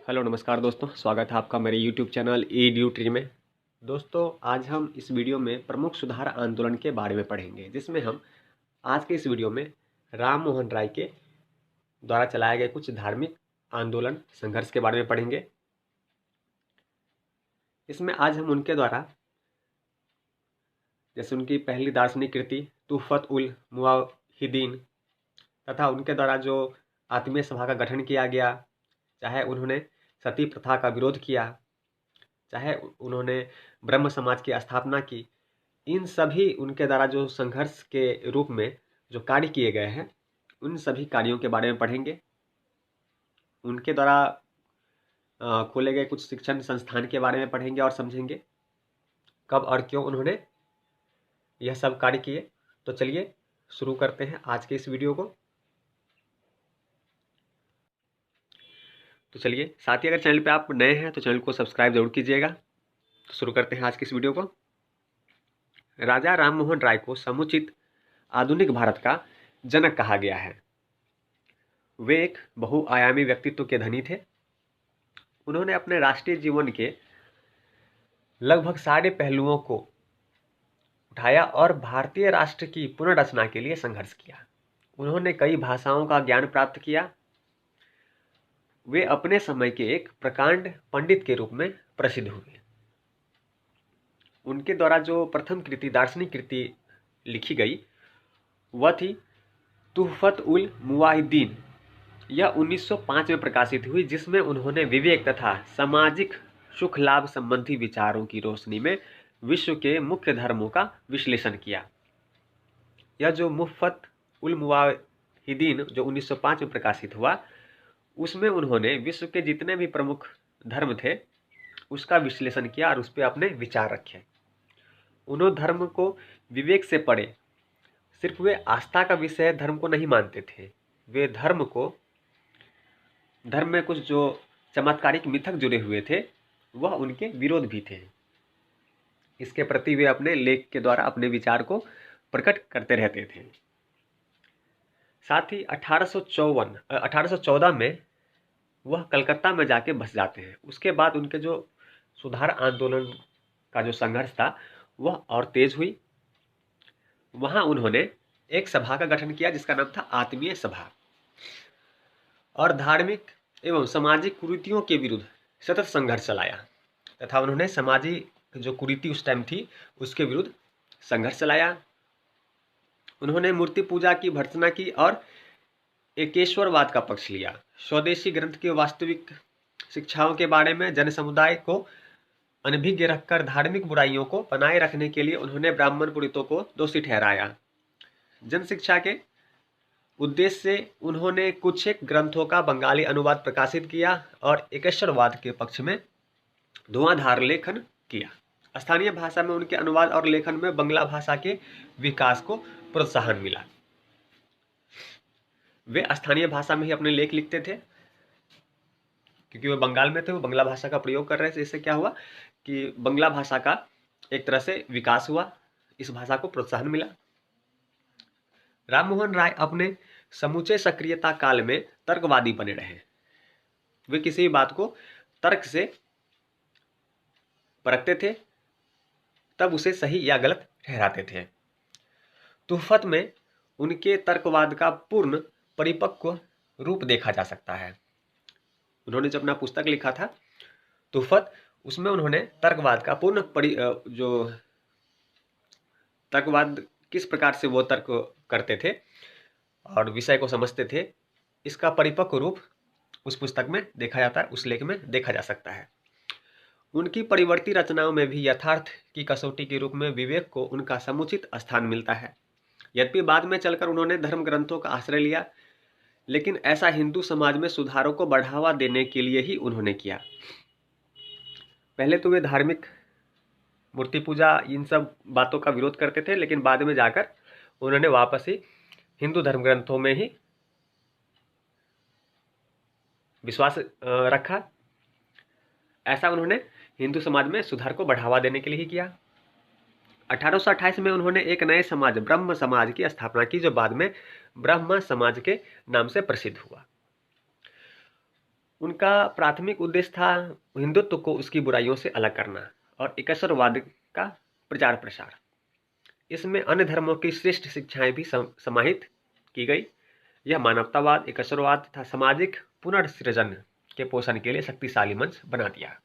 Hello नमस्कार दोस्तों, स्वागत है आपका मेरे यूट्यूब चैनल ईड्यूट्री में। दोस्तों, आज हम इस वीडियो में प्रमुख सुधार आंदोलन के बारे में पढ़ेंगे, जिसमें हम आज के इस वीडियो में राम मोहन राय के द्वारा चलाए गए कुछ धार्मिक आंदोलन संघर्ष के बारे में पढ़ेंगे। इसमें आज हम उनके द्वारा जैसे उनकी पहली दार्शनिक कृति तुहफत उल मुवाहिदीन तथा उनके द्वारा जो आत्मीय सभा का गठन किया गया, चाहे उन्होंने सती प्रथा का विरोध किया, चाहे उन्होंने ब्रह्म समाज की स्थापना की, इन सभी उनके द्वारा जो संघर्ष के रूप में जो कार्य किए गए हैं, उन सभी कार्यों के बारे में पढ़ेंगे। उनके द्वारा खोले गए कुछ शिक्षण संस्थान के बारे में पढ़ेंगे और समझेंगे कब और क्यों उन्होंने यह सब कार्य किए। तो चलिए शुरू करते हैं आज के इस वीडियो को। तो चलिए, साथ ही अगर चैनल पे आप नए हैं तो चैनल को सब्सक्राइब जरूर कीजिएगा। तो शुरू करते हैं आज की इस वीडियो को। राजा राम मोहन राय को समुचित आधुनिक भारत का जनक कहा गया है। वे एक बहुआयामी व्यक्तित्व के धनी थे। उन्होंने अपने राष्ट्रीय जीवन के लगभग सारे पहलुओं को उठाया और भारतीय राष्ट्र की पुनर्रचना के लिए संघर्ष किया। उन्होंने कई भाषाओं का ज्ञान प्राप्त किया। वे अपने समय के एक प्रकांड पंडित के रूप में प्रसिद्ध हुए। उनके द्वारा जो प्रथम कृति दार्शनिक कृति लिखी गई वह थी तुहफत उल मुवाहिदीन। यह 1905 में प्रकाशित हुई, जिसमें उन्होंने विवेक तथा सामाजिक सुख लाभ संबंधी विचारों की रोशनी में विश्व के मुख्य धर्मों का विश्लेषण किया। यह जो मुहफ़त उल मुवाहिदीन जो 1905 में प्रकाशित हुआ, उसमें उन्होंने विश्व के जितने भी प्रमुख धर्म थे उसका विश्लेषण किया और उस पर अपने विचार रखे। उन्होंने धर्म को विवेक से पढ़े। सिर्फ वे आस्था का विषय धर्म को नहीं मानते थे, वे धर्म में कुछ जो चमत्कारिक मिथक जुड़े हुए थे वह उनके विरोध भी थे। इसके प्रति वे अपने लेख के द्वारा अपने विचार को प्रकट करते रहते थे। साथ ही 1814 में वह कलकत्ता में जाके बस जाते हैं। उसके बाद उनके जो सुधार आंदोलन का जो संघर्ष था वह और तेज हुई। वहां उन्होंने एक सभा का गठन किया जिसका नाम था आत्मीय सभा, और धार्मिक एवं सामाजिक कुरीतियों के विरुद्ध सतत संघर्ष चलाया तथा उन्होंने सामाजिक जो कुरीति उस टाइम थी उसके विरुद्ध संघर्ष चलाया। उन्होंने मूर्ति पूजा की भर्त्सना की और एकेश्वरवाद का पक्ष लिया। स्वदेशी ग्रंथ की वास्तविक शिक्षाओं के बारे में जन समुदाय को अनभिज्ञ रखकर धार्मिक बुराइयों को बनाए रखने के लिए उन्होंने ब्राह्मण पुरोहितों को दोषी ठहराया। जन शिक्षा के उद्देश्य से उन्होंने कुछ एक ग्रंथों का बंगाली अनुवाद प्रकाशित किया और एकेश्वरवाद के पक्ष में धुआंधार लेखन किया। स्थानीय भाषा में उनके अनुवाद और लेखन में बंगला भाषा के विकास को प्रोत्साहन मिला। वे स्थानीय भाषा में ही अपने लेख लिखते थे क्योंकि वे बंगाल में थे, वो बंगला भाषा का प्रयोग कर रहे थे। इससे क्या हुआ कि बंगला भाषा का एक तरह से विकास हुआ, इस भाषा को प्रोत्साहन मिला। राम मोहन राय अपने समूचे सक्रियता काल में तर्कवादी बने रहे। वे किसी भी बात को तर्क से परखते थे, तब उसे सही या गलत ठहराते थे। तुहफत में उनके तर्कवाद का पूर्ण परिपक्व रूप देखा जा सकता है। उन्होंने जब अपना पुस्तक लिखा था तुहफत, उसमें उन्होंने तर्कवाद का पूर्ण जो तर्कवाद किस प्रकार से वो तर्क करते थे और विषय को समझते थे, इसका परिपक्व रूप उस पुस्तक में देखा जाता है, उस लेख में देखा जा सकता है। उनकी परिवर्ती रचनाओं में भी यथार्थ की कसौटी के रूप में विवेक को उनका समुचित स्थान मिलता है। यद्यपि बाद में चलकर उन्होंने धर्म ग्रंथों का आश्रय लिया, लेकिन ऐसा हिंदू समाज में सुधारों को बढ़ावा देने के लिए ही उन्होंने किया। पहले तो वे धार्मिक मूर्ति पूजा इन सब बातों का विरोध करते थे, लेकिन बाद में जाकर उन्होंने वापस ही हिंदू धर्म ग्रंथों में ही विश्वास रखा। ऐसा उन्होंने हिंदू समाज में सुधार को बढ़ावा देने के लिए ही किया। 1828 में उन्होंने एक नए समाज ब्रह्म समाज की स्थापना की, जो बाद में ब्रह्म समाज के नाम से प्रसिद्ध हुआ। उनका प्राथमिक उद्देश्य था हिंदुत्व को उसकी बुराइयों से अलग करना और एकेश्वरवाद का प्रचार प्रसार। इसमें अन्य धर्मों की श्रेष्ठ शिक्षाएं भी समाहित की गई। यह मानवतावाद, एकेश्वरवाद तथा सामाजिक पुनर्सृजन के पोषण के लिए शक्तिशाली मंच बना दिया।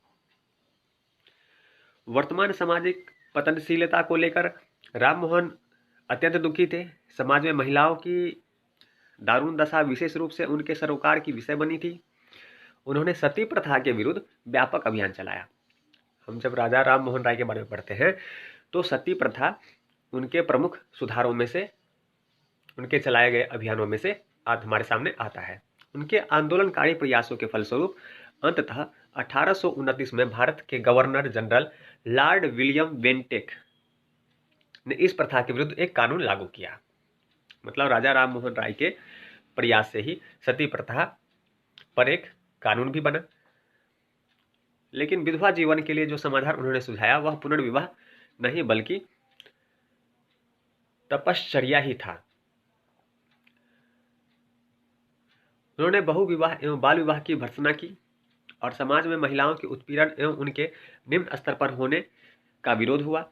वर्तमान सामाजिक पतनशीलता को लेकर राम मोहन अत्यंत दुखी थे। समाज में महिलाओं की दारुण दशा विशेष रूप से उनके सरोकार की विषय बनी थी। उन्होंने सती प्रथा के विरुद्ध व्यापक अभियान चलाया। हम जब राजा राम मोहन राय के बारे में पढ़ते हैं तो सती प्रथा उनके प्रमुख सुधारों में से, उनके चलाए गए अभियानों में से आज हमारे सामने आता है। उनके आंदोलनकारी प्रयासों के फलस्वरूप अंततः 1829 में भारत के governor general Lord William Bentinck ने इस प्रथा के विरुद्ध एक कानून लागू किया। मतलब राजा राम मोहन राय के प्रयास से ही सती प्रथा पर एक कानून भी बना। लेकिन विधवा जीवन के लिए जो समाधान उन्होंने सुझाया वह पुनर्विवाह नहीं बल्कि तपश्चर्या ही था। उन्होंने बहुविवाह एवं बाल विवाह की भर्त्सना की और समाज में महिलाओं के उत्पीड़न एवं उनके निम्न स्तर पर होने का विरोध हुआ।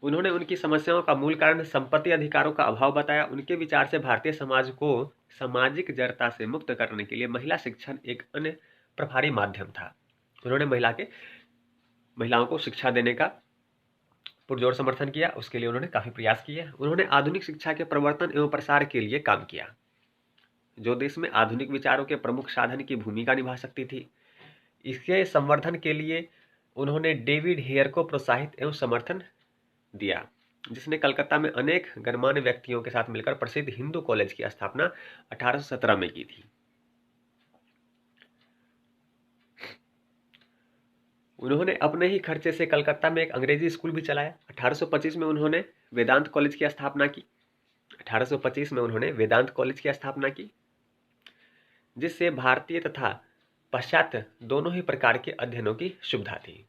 उन्होंने उनकी समस्याओं का मूल कारण संपत्ति अधिकारों का अभाव बताया। उनके विचार से भारतीय समाज को सामाजिक जड़ता से मुक्त करने के लिए महिला शिक्षण एक अन्य प्रभावी माध्यम था। उन्होंने महिलाओं को शिक्षा देने का पुरजोर समर्थन किया। उसके लिए उन्होंने काफी प्रयास किए। उन्होंने आधुनिक शिक्षा के प्रवर्तन एवं प्रसार के लिए काम किया, जो देश में आधुनिक विचारों के प्रमुख साधन की भूमिका निभा सकती थी। इसके संवर्धन के लिए उन्होंने डेविड हेयर को प्रोत्साहित एवं समर्थन दिया, जिसने कलकत्ता में अनेक गणमान्य व्यक्तियों के साथ मिलकर प्रसिद्ध हिंदू कॉलेज की स्थापना 1817 में की थी। उन्होंने अपने ही खर्चे से कलकत्ता में एक अंग्रेजी स्कूल भी चलाया। 1825 में उन्होंने वेदांत कॉलेज की स्थापना की। 1825 में उन्होंने वेदांत कॉलेज की स्थापना की, जिससे भारतीय तथा पाश्चात्य दोनों ही प्रकार के अध्ययनों की सुविधा थी।